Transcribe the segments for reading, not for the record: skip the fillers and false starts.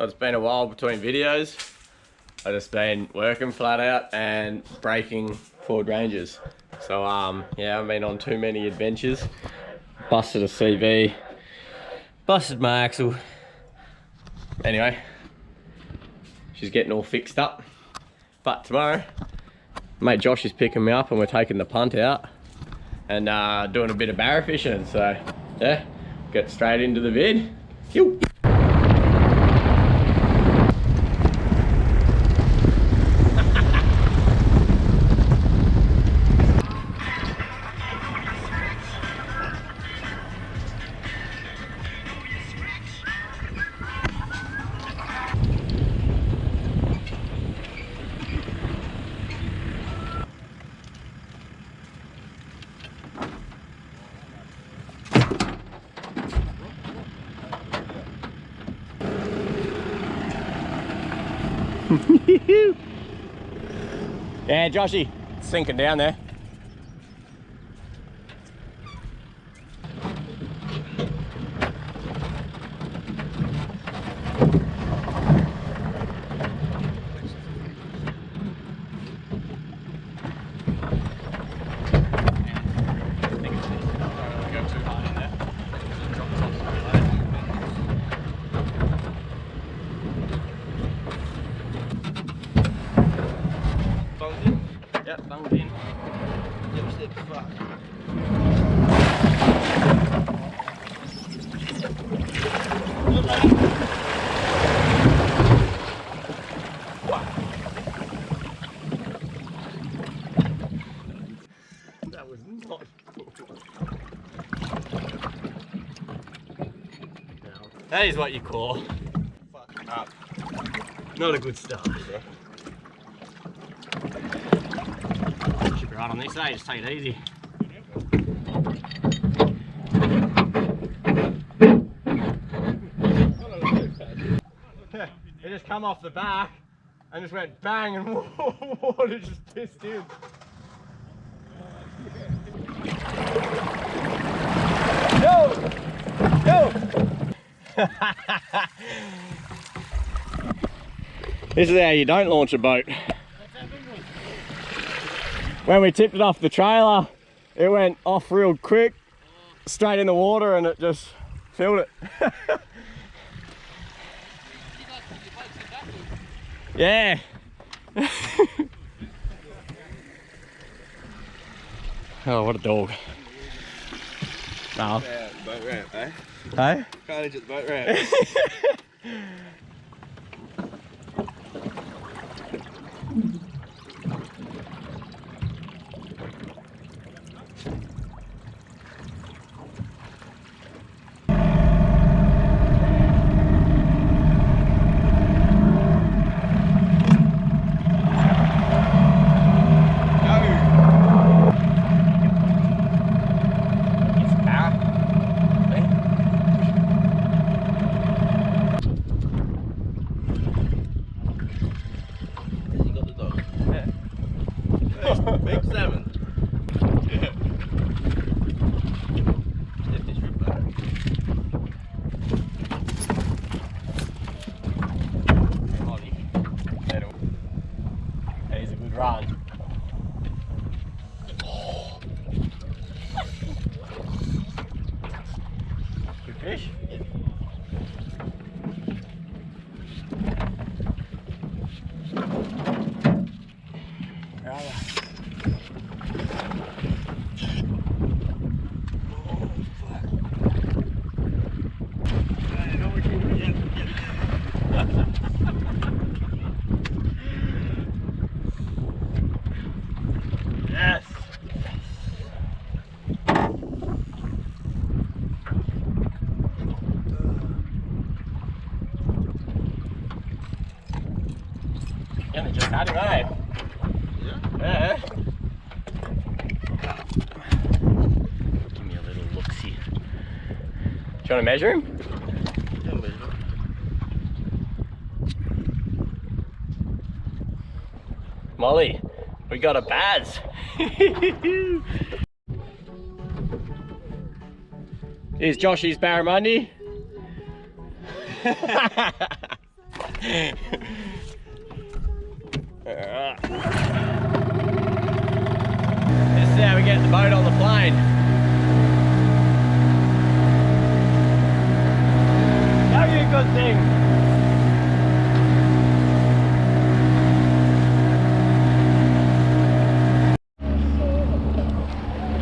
It's been a while between videos. I've just been working flat out and breaking Ford Rangers. So yeah, I've been on too many adventures. Busted a CV, busted my axle. Anyway, she's getting all fixed up. But tomorrow, mate Josh is picking me up and we're taking the punt out and doing a bit of barra fishing. So yeah, get straight into the vid. Yo. Yeah, Joshy, it's sinking down there. Yep, bunged in. That was not cool. That is what you call fuck up. Not a good start, bro. Should be right on this side, just take it easy. It just come off the back and just went bang and water just pissed in. Go! Go! This is how you don't launch a boat. When we tipped it off the trailer, it went off real quick, straight in the water, and it just filled it. Yeah. Oh, what a dog. No. Yeah, boat ramp, eh? Hey? Carnage at the boat ramp. Big salmon. Yeah. Lift this rip back. Hey, Molly. That is a good run. Good fish? Yeah. Yes. Yeah, they just had him, eh? Yeah. Give me a little look-see. Do you want to measure him? Yeah, measure him. Molly, we got a Baz. Here's Joshy's barramundi. Alright. This is how we get the boat on the plane. That'll be a good thing.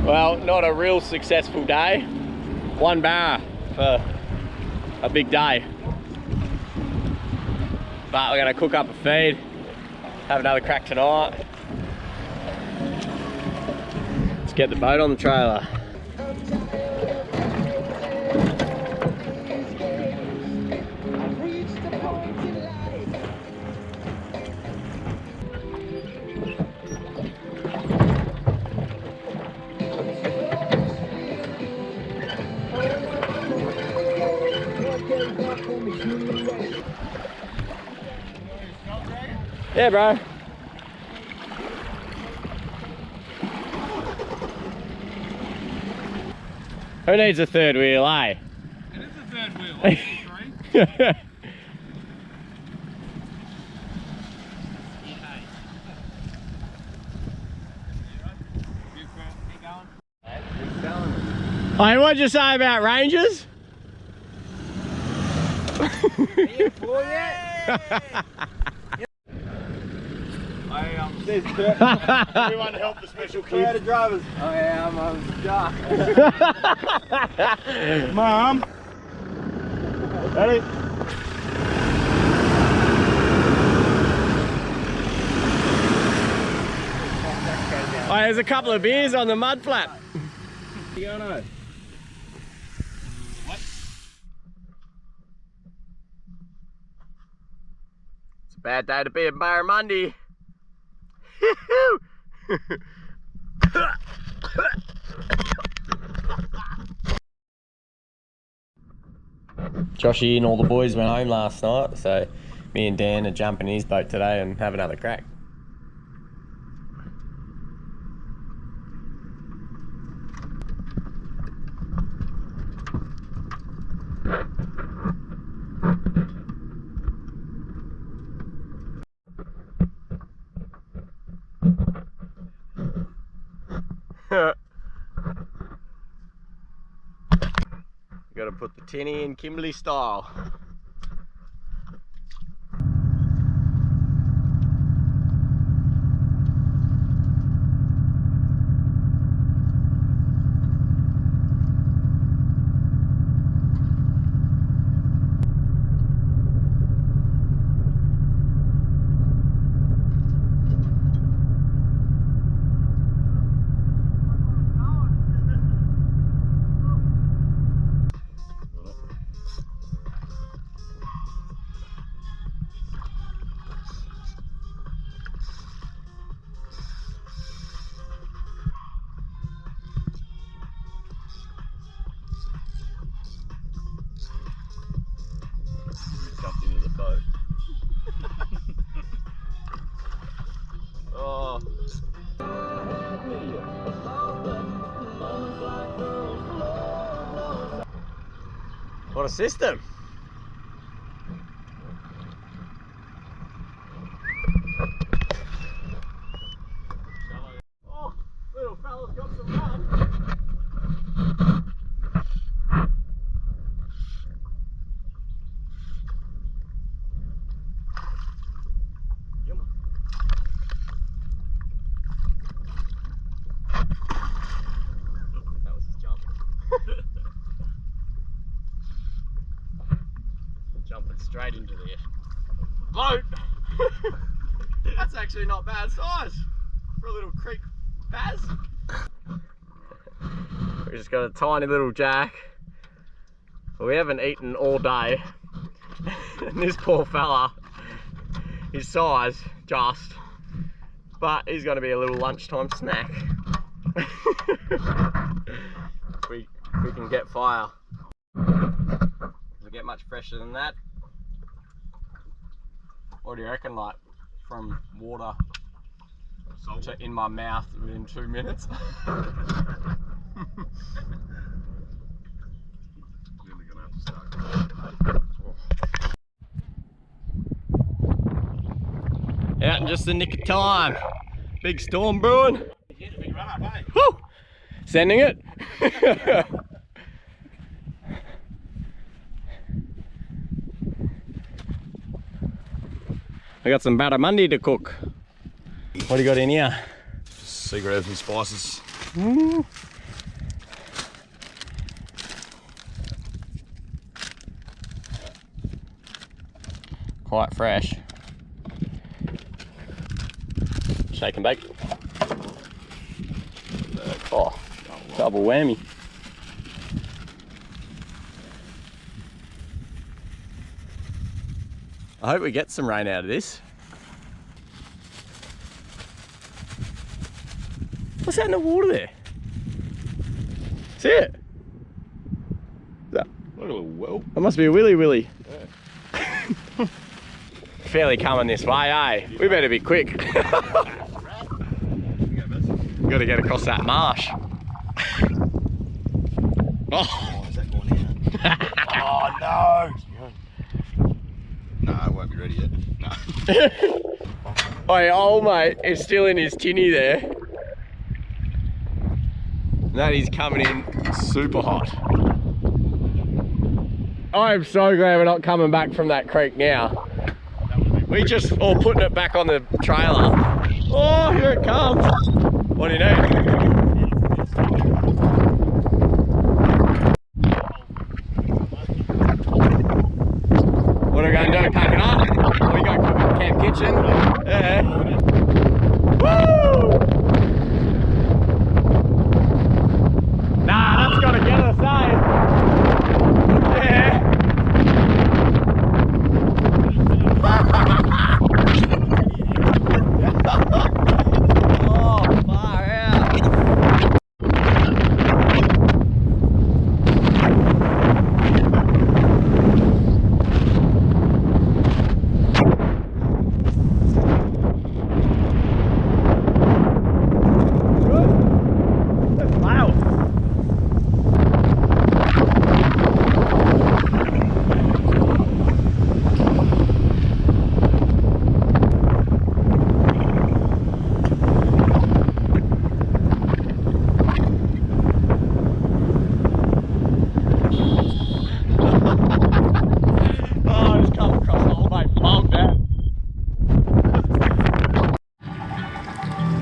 Well, not a real successful day. One barra for a big day. But we're gonna cook up a feed, have another crack tonight. Let's get the boat on the trailer. Yeah, bro. Who needs a third wheel, eh? It is a third wheel, I agree. Hey, what'd you say about Rangers? There's Kurt. Everyone help the special kids. Drivers. Oh yeah, I'm stuck. Mom. Ready? Oh, there's a couple of beers on the mud flap. You don't know. It's a bad day to be a barramundi. Joshy and all the boys went home last night, so me and Dan are jumping his boat today and have another crack. Gotta put the tinny in Kimberley style. Jumped into the boat. Oh. What a system. Oh, little fella's got some run. That was his jump. Jumping straight into the boat. That's actually not bad size for a little creek bass. We just got a tiny little jack. We haven't eaten all day. And this poor fella, his size just, but he's going to be a little lunchtime snack. if we can get fire. Does it get much fresher than that? What do you reckon, like from water to in my mouth within 2 minutes? Really gonna have to start. Out in just the nick of time. Big storm brewing. Big run up, eh? Woo! Sending it. I got some barramundi to cook. What do you got in here? Secret herbs and spices. Mm. Quite fresh. Shake and bake. Oh, double whammy. I hope we get some rain out of this. What's that in the water there? See it? Look a little well. That must be a willy willy. Yeah. Fairly coming this way, eh? We better be quick. Gotta get across that marsh. Oh, Is that going out? Oh no! No, I won't be ready yet. No. Oh, yeah, old mate is still in his tinny there. That is coming in super hot. I'm so glad we're not coming back from that creek now. We just all putting it back on the trailer. Oh, here it comes. What do you need? What are we going to do? Pack it up? Or we go cook at the camp kitchen? Yeah. Woo! Nah, that's got to get us, eh? Yeah. Oh, far out.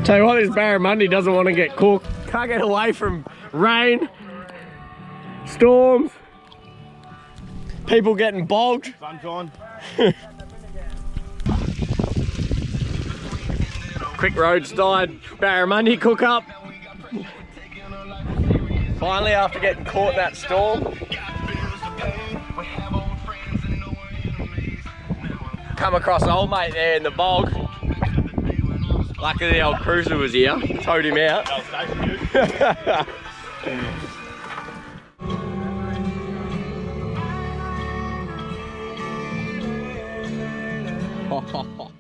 Tell you what, this barramundi doesn't want to get cooked. Can't get away from rain, storms, people getting bogged. Sunshine. Quick roadside barramundi cook up. Finally, after getting caught in that storm. Come across old mate there in the bog. Luckily the old cruiser was here, towed him out. Ho, ho, ho.